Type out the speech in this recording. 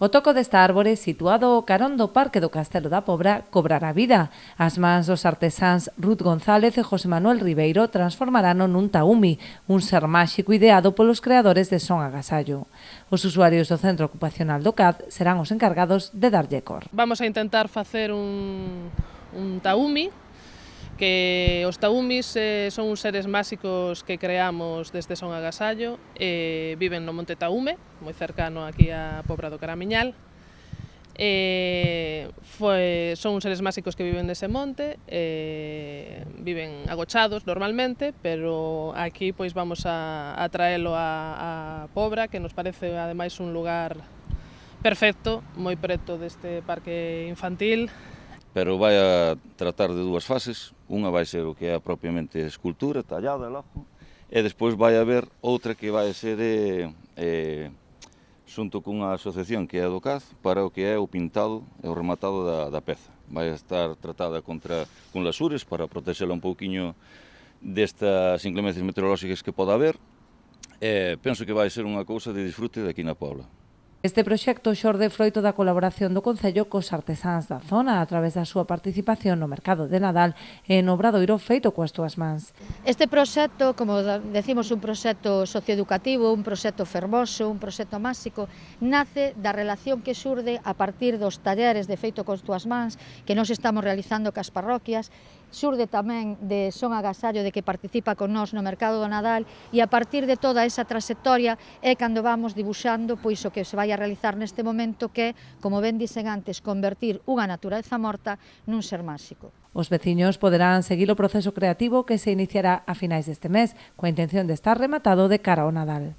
O toco desta árbore, situado ao carón do Parque do Castelo da Pobra, cobrará vida. As mans dos artesáns Ruth González e José Manuel Ribeiro transformarano nun taumi, un ser máxico ideado polos creadores de Son Agasallo. Os usuarios do Centro Ocupacional do CAD serán os encargados de darlle cor. Vamos a intentar facer un taumi, que os taumis son uns seres máxicos que creamos desde Son Agasallo, viven no Monte Taume, moi cercano aquí á Pobra do Caramiñal. Son uns seres máxicos que viven nese monte, viven agochados normalmente, pero aquí pois vamos a traelo á Pobra, que nos parece ademais un lugar perfecto, moi preto deste parque infantil. Pero vai a tratar de dúas fases, unha vai ser o que é propiamente escultura, tallada, logo, e despois vai haber outra que vai ser xunto cunha asociación que é a do CAD para o que é o pintado e o rematado da peza. Vai estar tratada con lasures para protexela un pouquiño destas inclemencias meteorolóxicas que poda haber, e penso que vai ser unha cousa de disfrute de aquí na Pobla. Este proxecto xorde froito da colaboración do Concello cos artesáns da zona a través da súa participación no mercado de Nadal e no obradoiro feito coas túas mans. Este proxecto, como decimos, un proxecto socioeducativo, un proxecto fermoso, un proxecto máxico, nace da relación que xurde a partir dos talleres de feito coas túas mans que nós estamos realizando cas parroquias, xurde tamén de Son Agasallo, de que participa con nós no mercado do Nadal, e a partir de toda esa trayectoria é cando vamos dibuixando pois o que se vai a realizar neste momento, que é, como ben dixen antes, convertir unha natureza morta nun ser máxico. Os veciños poderán seguir o proceso creativo que se iniciará a finais deste mes, coa intención de estar rematado de cara ao Nadal.